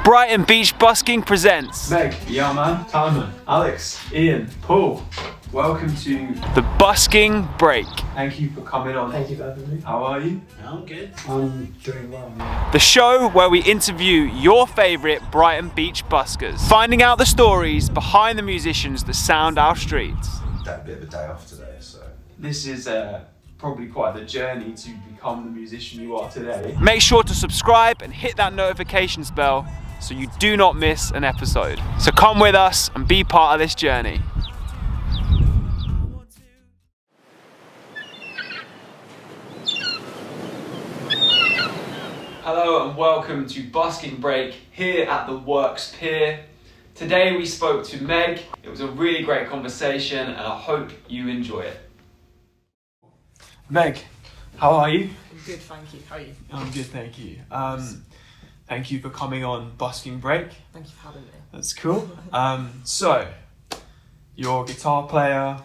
Brighton Beach Busking presents Meg, yeah man, Talman, Alex, Ian, Paul. Welcome to the Busking Break. Thank you for coming on. Thank you for having me. How are you? I'm good. I'm doing well. The show where we interview your favourite Brighton Beach Buskers, finding out the stories behind the musicians that sound our streets. Had a bit of a day off today, so This is probably quite the journey to become the musician you are today. Make sure to subscribe and hit that notifications bell so you do not miss an episode. So come with us and be part of this journey. Hello and welcome to Busking Break here at the Works Pier. Today we spoke to Meg. It was a really great conversation and I hope you enjoy it. Meg, how are you? I'm good, thank you. How are you? I'm good, thank you. Thank you for coming on Busking Break. Thank you for having me. That's cool. So, you're a guitar player.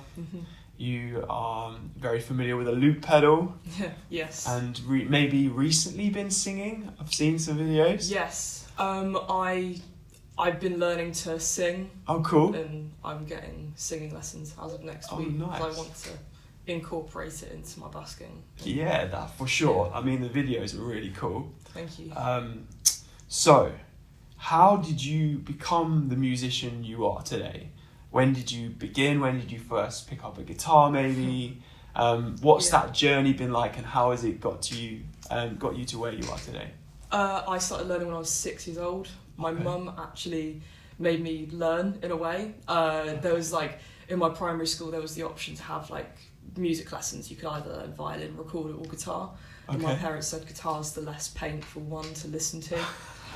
You are very familiar with a loop pedal. Yes. And maybe recently been singing. I've seen some videos. Yes. I've been learning to sing. Oh, cool. And I'm getting singing lessons as of next Oh, week. nice. I want to incorporate it into my busking. Yeah, that for sure. I mean, the videos are really cool. Thank you. So, how did you become the musician you are today? When did you begin? When did you first pick up a guitar, maybe? What's that journey been like, and how has it got you to where you are today? I started learning when I was 6 years old. My mum actually made me learn in a way. There was in my primary school, there was the option to have music lessons. You could either learn violin, recorder or guitar. And my parents said guitar's the less painful one to listen to.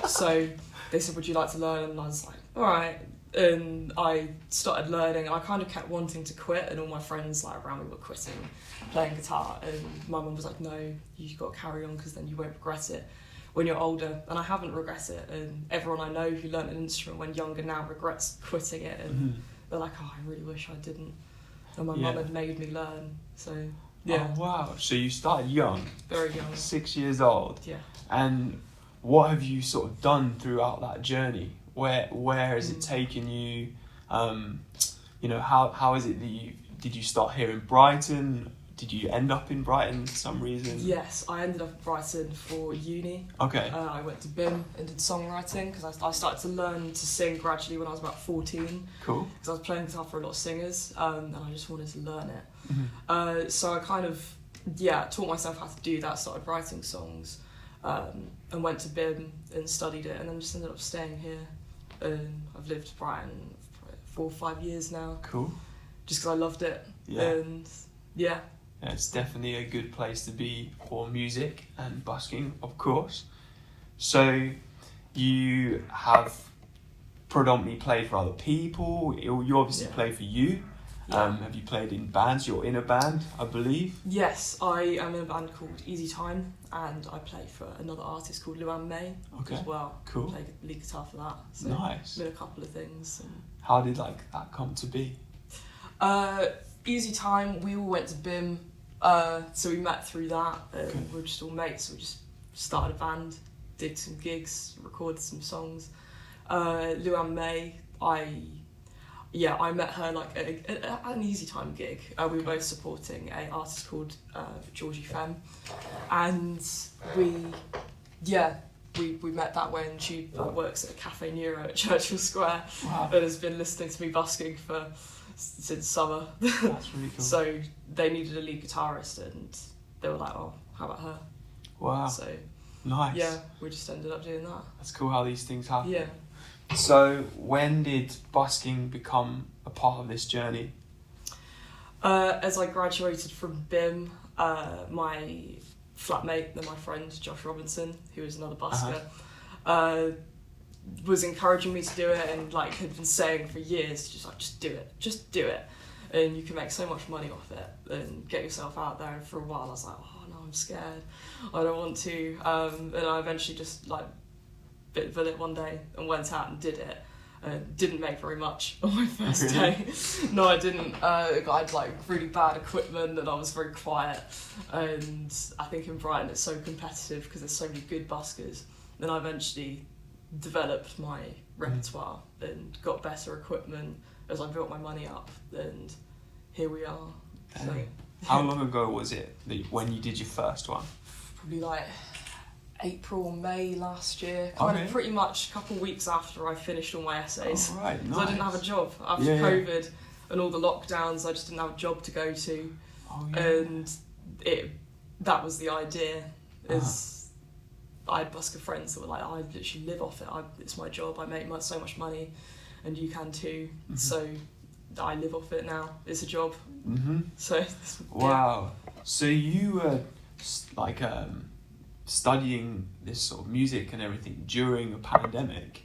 So they said, would you like to learn? And I was like, all right. And I started learning and I kind of kept wanting to quit, and all my friends around me were quitting playing guitar, and my mum was like, no, you've got to carry on because then you won't regret it when you're older. And I haven't regretted it, and everyone I know who learnt an instrument when younger now regrets quitting it, and they're like, oh, I really wish I didn't. And my mum had made me learn, so yeah. Oh, wow. So you started young. Very young. 6 years old. Yeah. And what have you sort of done throughout that journey? Where has it taken you? How is it that did you start here in Brighton? Did you end up in Brighton for some reason? Yes, I ended up in Brighton for uni. Okay. I went to BIM and did songwriting because I started to learn to sing gradually when I was about 14. Cool. Because I was playing guitar for a lot of singers, and I just wanted to learn it. So I kind of, taught myself how to do that, started writing songs, and went to BIM and studied it, and then just ended up staying here. And I've lived in Brighton for 4 or 5 years now. Cool. Just because I loved it. Yeah. And yeah, it's definitely a good place to be for music and busking, of course. So you have predominantly played for other people. You obviously play for you. Have you played in bands? You're in a band, I believe. Yes, I am in a band called Easy Time, and I play for another artist called Luann May as well. Cool. I play lead guitar for that. So Nice. Did a couple of things. And How did that come to be? Easy Time, we all went to BIM, so we met through that, and we were just all mates, so we just started a band, did some gigs, recorded some songs. Luann May, I met her at an Easy Time gig. We were both supporting an artist called Georgie Femme, and we met that way, and she works at a Cafe Neuro at Churchill Square. Wow. And has been listening to me busking since summer. That's really cool. So they needed a lead guitarist, and they were like, oh, how about her? Wow. So Nice. yeah, we just ended up doing that. That's cool how these things happen. Yeah. So when did busking become a part of this journey? As I graduated from BIM, my flatmate and my friend Josh Robinson, who is another busker, was encouraging me to do it, and had been saying for years, just do it, and you can make so much money off it and get yourself out there. And for a while I was like, oh no, I'm scared, I don't want to, and I eventually just bit of it one day and went out and did it. Didn't make very much on my first day. No, I didn't. I had really bad equipment, and I was very quiet. And I think in Brighton it's so competitive because there's so many good buskers. Then I eventually developed my repertoire and got better equipment as I built my money up, and here we are. So, How long ago was it when you did your first one? probably like April or May last year, kind of pretty much a couple of weeks after I finished all my essays. Oh, right, nice. So I didn't have a job after COVID and all the lockdowns. I just didn't have a job to go to, and that was the idea. I had busker friends that were like, I literally live off it. It's my job. I make so much money, and you can too. So I live off it now. It's a job. So wow. So you were studying this sort of music and everything during a pandemic.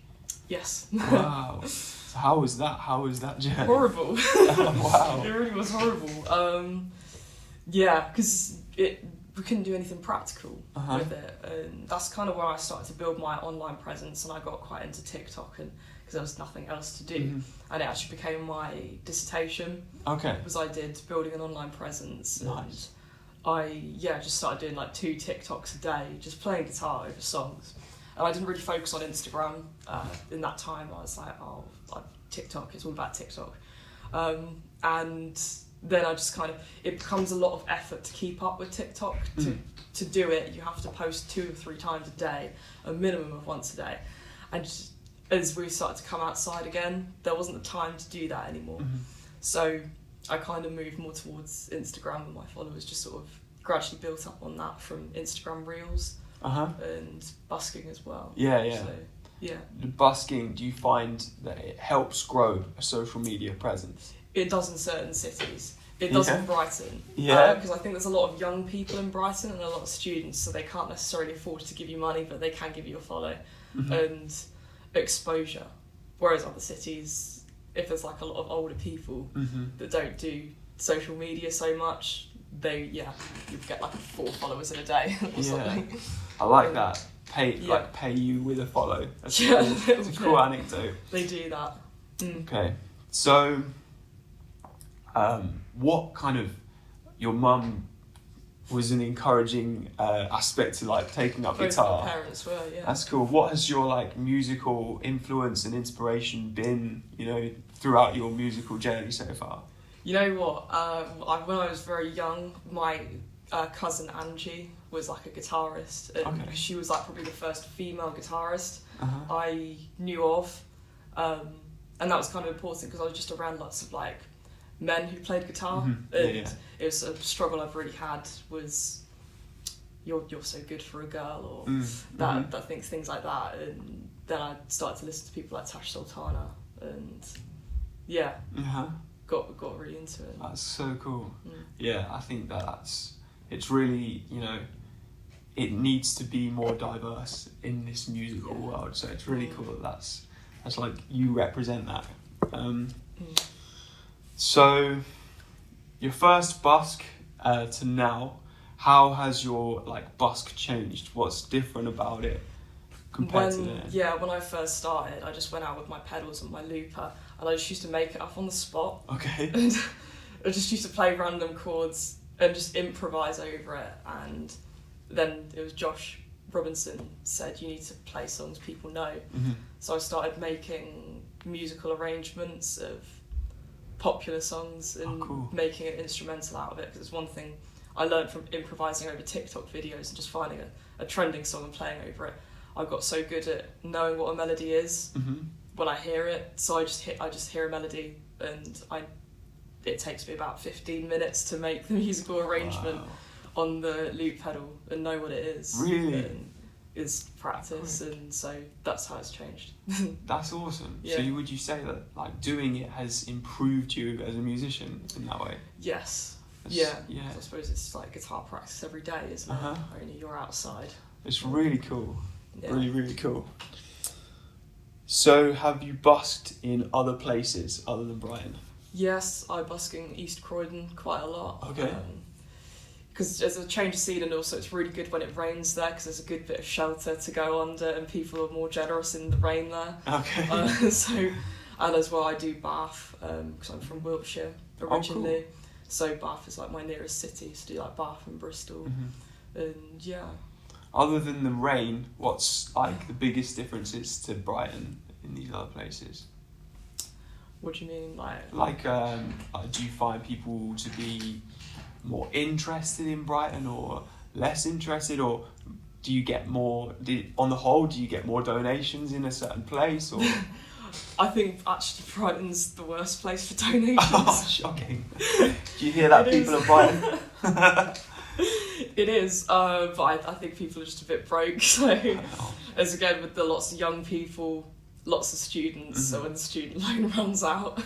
Yes. Wow. So how was that? How was that journey? Horrible. Wow. It really was horrible. Yeah, because we couldn't do anything practical with it, and that's kind of where I started to build my online presence, and I got quite into TikTok, and because there was nothing else to do, and it actually became my dissertation. Okay. Was I did building an online presence. Nice. And I just started doing like 2 TikToks a day, just playing guitar over songs, and I didn't really focus on Instagram in that time. I was like, TikTok, it's all about TikTok, and then I just it becomes a lot of effort to keep up with TikTok. To do it, you have to post 2 or 3 times a day, a minimum of once a day. And just, as we started to come outside again, there wasn't the time to do that anymore. So I kind of moved more towards Instagram, and my followers just sort of gradually built up on that from Instagram Reels and busking as well. So, The busking, do you find that it helps grow a social media presence? It does in certain cities. It does in Brighton. Because I think there's a lot of young people in Brighton and a lot of students, so they can't necessarily afford to give you money, but they can give you a follow and exposure. Whereas other cities, if there's like a lot of older people that don't do social media so much, you get like 4 followers in a day or something. I like that. Pay you with a follow. That's a cool anecdote. They do that. Okay, so what kind of your mum was an encouraging aspect to like taking up guitar? Both my parents were, yeah. That's cool. What has your like musical influence and inspiration been, throughout your musical journey so far? You know what? When I was very young, my cousin Angie was like a guitarist, and she was like probably the first female guitarist I knew of, and that was kind of important because I was just around lots of like men who played guitar, and it was a struggle I've really had was you're so good for a girl, or that things like that, and then I started to listen to people like Tash Sultana, and got really into it. That's so cool. Yeah, I think it's really, it needs to be more diverse in this musical world, so it's really cool that's like you represent that. So your first busk to now, how has your like busk changed? What's different about it compared to then? Yeah, when I first started, I just went out with my pedals and my looper, and I just used to make it up on the spot. Okay. And I just used to play random chords and just improvise over it, and then it was Josh Robinson said you need to play songs people know. So I started making musical arrangements of popular songs and making an instrumental out of it, because it's one thing I learned from improvising over TikTok videos and just finding a trending song and playing over it. I got so good at knowing what a melody is when I hear it, so I just hear a melody, and it takes me about 15 minutes to make the musical arrangement on the loop pedal and know what it is. Really? And is practice, and so that's how it's changed. That's awesome. Yeah. So would you say that like doing it has improved you as a musician in that way? Yes. Yeah. I suppose it's like guitar practice every day, isn't it? Only you're outside. It's really cool. Yeah. Really, really cool. So have you busked in other places other than Brighton? Yes, I busk in East Croydon quite a lot. Okay. Because there's a change of scene, and also it's really good when it rains there, because there's a good bit of shelter to go under, and people are more generous in the rain there. Okay. And as well I do Bath, because I'm from Wiltshire originally. Cool. So Bath is like my nearest city, so I do like Bath and Bristol. And yeah. other than the rain, what's like the biggest differences to Brighton in these other places? What do you mean, Do you find people to be more interested in Brighton or less interested, or do you get more? On the whole, do you get more donations in a certain place, or? I think actually Brighton's the worst place for donations. Oh, shocking! Do you hear that, people of Brighton? It is, but I think people are just a bit broke. So, as again with the lots of young people, lots of students. So when the student loan runs out,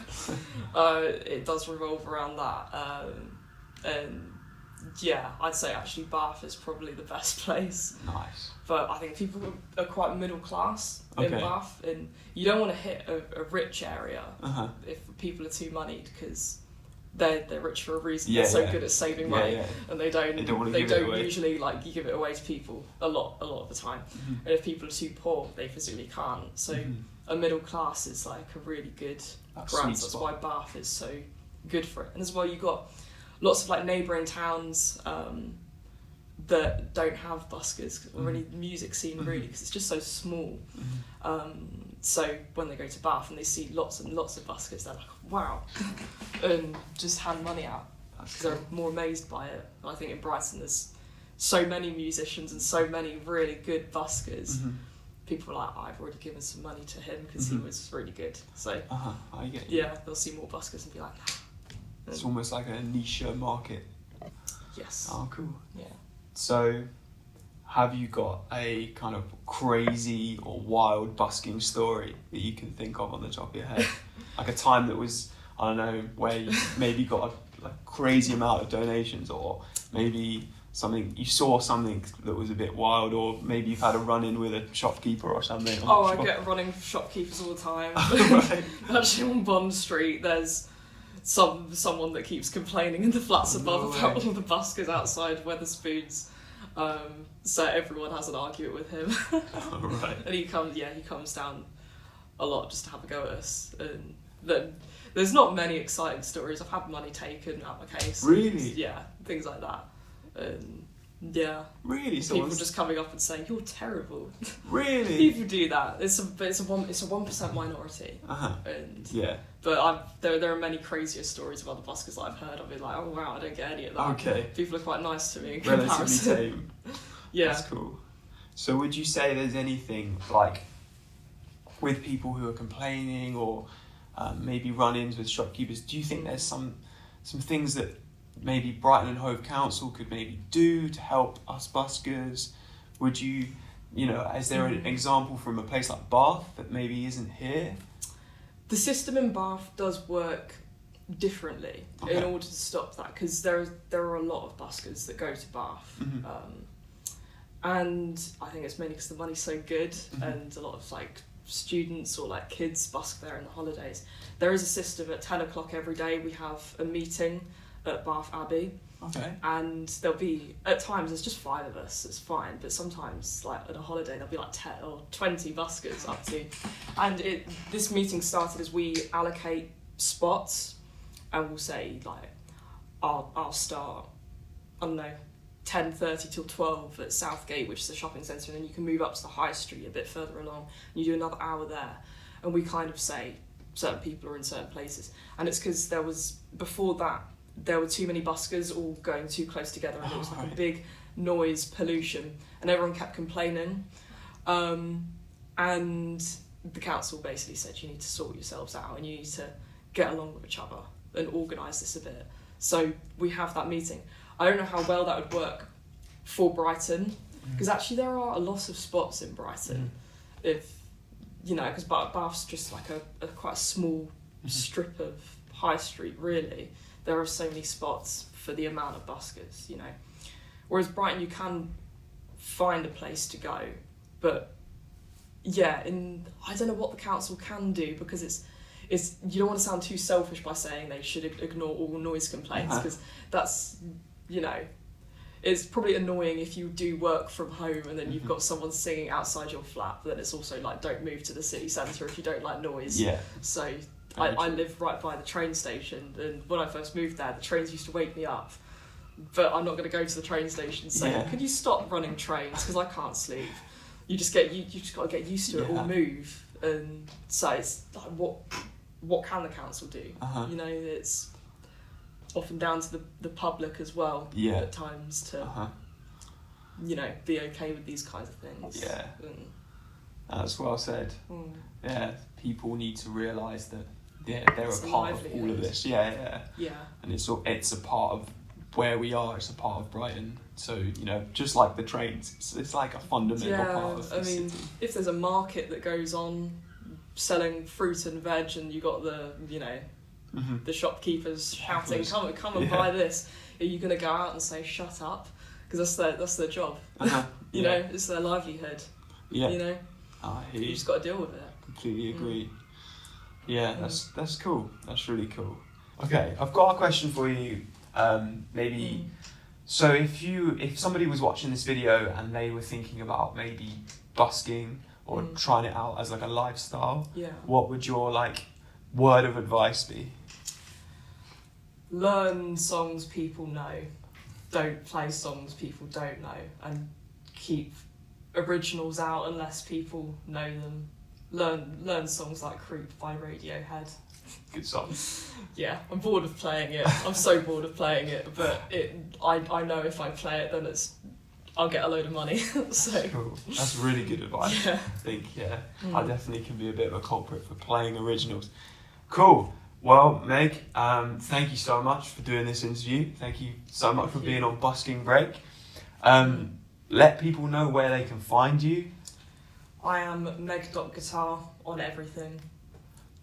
it does revolve around that. And yeah, I'd say actually Bath is probably the best place. Nice. But I think people are quite middle class in Bath, and you don't want to hit a rich area if people are too moneyed, because they're rich for a reason. They're so good at saving money, and they don't usually like you give it away to people a lot of the time. And if people are too poor, they physically can't. So a middle class is like a really good grant. That's why Bath is so good for it. And as well, you've got lots of like neighbouring towns that don't have buskers, or really music scene really, because it's just so small. So when they go to Bath and they see lots and lots of buskers, they're like, wow, and just hand money out because they're more amazed by it. And I think in Brighton there's so many musicians and so many really good buskers. People are like, I've already given some money to him because he was really good. So I get you. Yeah, they'll see more buskers and be like, it's almost like a niche market. Yes. Oh, cool. Yeah. So, have you got a kind of crazy or wild busking story that you can think of on the top of your head? Like a time that was, I don't know, where you maybe got a crazy amount of donations, or maybe you saw something that was a bit wild, or maybe you've had a run-in with a shopkeeper or something. I get running with shopkeepers all the time. Actually, on Bond Street, there's someone that keeps complaining in the flats above about all the buskers outside Wetherspoons. So everyone has an argument with him. And he comes down a lot just to have a go at us. And then there's not many exciting stories. I've had money taken out my case. Really? Yeah, things like that. Yeah. Really? So people just coming up and saying you're terrible. Really? People do that. It's a 1% minority. And but there are many crazier stories of other buskers that I've heard. I've been like, oh wow, I don't get any of that. Okay. People are quite nice to me in relatively comparison. tame. Yeah. That's cool. So would you say there's anything like with people who are complaining, or maybe run-ins with shopkeepers? Do you think there's some things that maybe Brighton and Hove Council could maybe do to help us buskers? Would you is there an example from a place like Bath that maybe isn't here? The system in Bath does work differently in order to stop that, because there are a lot of buskers that go to Bath. And I think it's mainly because the money's so good, and a lot of like students or like kids busk there in the holidays. There is a system at 10 o'clock every day. We have a meeting at Bath Abbey. And there'll be, at times there's just 5 of us, it's fine, but sometimes like at a holiday there'll be like 10 or 20 buskers up to. And this meeting started as we allocate spots, and we'll say like, I'll start, I don't know, 10:30 till 12 at Southgate, which is a shopping centre, and then you can move up to the High Street a bit further along, and you do another hour there. And we kind of say certain people are in certain places, and it's because before that there were too many buskers all going too close together, and it was like a big noise pollution, and everyone kept complaining. And the council basically said you need to sort yourselves out and you need to get along with each other and organise this a bit. So we have that meeting. I don't know how well that would work for Brighton, because actually there are a lot of spots in Brighton. Because Bath's just like a quite a small strip of high street, really. There are so many spots for the amount of buskers, Whereas Brighton, you can find a place to go, but I don't know what the council can do, because it's you don't want to sound too selfish by saying they should ignore all noise complaints, because that's it's probably annoying if you do work from home and then you've got someone singing outside your flat, but then it's also like, don't move to the city centre if you don't like noise. So I live right by the train station, and when I first moved there, the trains used to wake me up but I'm not going to go to the train station and say, "Could you stop running trains?" Because I can't sleep. You just got to get used to it or move. And so it's like, what can the council do? You know, it's often down to the public as well at times to you know, be okay with these kinds of things. Yeah. That's well said. Yeah, people need to realise that they're a part of all of this. Yeah. And it's a part of where we are. It's a part of Brighton. So, you know, just like the trains, it's like a fundamental part of the city. If there's a market that goes on selling fruit and veg, and you got the, you know, the shopkeepers shouting, "Come and buy this," are you going to go out and say, "Shut up"? Because that's their job. You know, it's their livelihood. You know, you just got to deal with it. Completely agree. Yeah, that's cool. That's really cool. Okay, I've got a question for you. Maybe. So if somebody was watching this video and they were thinking about maybe busking or trying it out as like a lifestyle, what would your like word of advice be? Learn songs people know. Don't play songs people don't know, and keep originals out unless people know them. Learn songs like Creep by Radiohead. Good song. Yeah, I'm bored of playing it. I'm so bored of playing it, but I know if I play it, then I'll get a load of money. So cool. That's really good advice. Yeah. I think I definitely can be a bit of a culprit for playing originals. Cool. Well, Meg, thank you so much for doing this interview. Thank you so much for being on Busking Break. Let people know where they can find you. I am meg.guitar on everything.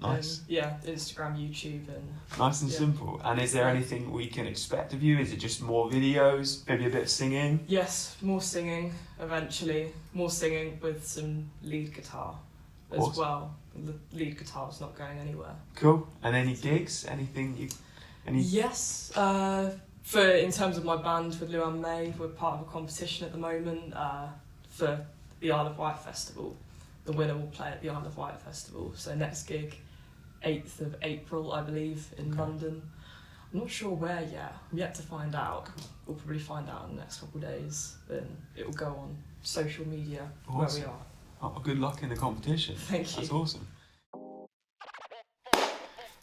Nice. Instagram, YouTube, and nice and simple. And is there anything we can expect of you? Is it just more videos, maybe a bit of singing? Yes, more singing eventually. More singing with some lead guitar as well. The lead guitar's not going anywhere. Cool. And any gigs? Yes. In terms of my band with Luan May, we're part of a competition at the moment for the Isle of Wight Festival. The winner will play at the Isle of Wight Festival. So next gig, 8th of April, I believe, in London. I'm not sure where yet. I'm yet to find out. We'll probably find out in the next couple of days. Then it will go on social media where we are. Oh, good luck in the competition. Thank you. That's awesome.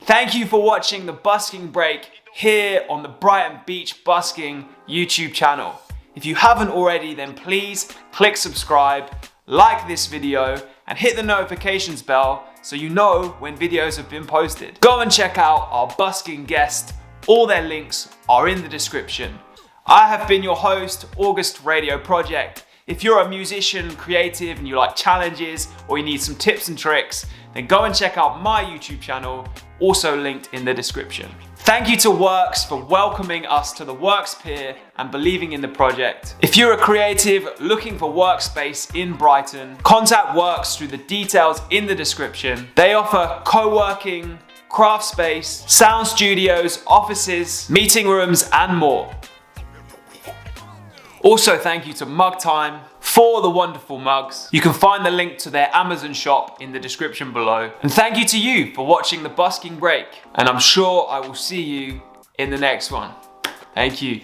Thank you for watching the Busking Break here on the Brighton Beach Busking YouTube channel. If you haven't already, then please click subscribe, like this video, and hit the notifications bell so you know when videos have been posted. Go and check out our busking guests. All their links are in the description. I have been your host, August Radio Project. If you're a musician, creative, and you like challenges, or you need some tips and tricks, then go and check out my YouTube channel, also linked in the description. Thank you to Works for welcoming us to the Works Pier and believing in the project. If you're a creative looking for workspace in Brighton, contact Works through the details in the description. They offer co-working, craft space, sound studios, offices, meeting rooms, and more. Also, thank you to Mug Time for the wonderful mugs. You can find the link to their Amazon shop in the description below. And thank you to you for watching the Busking Break. And I'm sure I will see you in the next one. Thank you.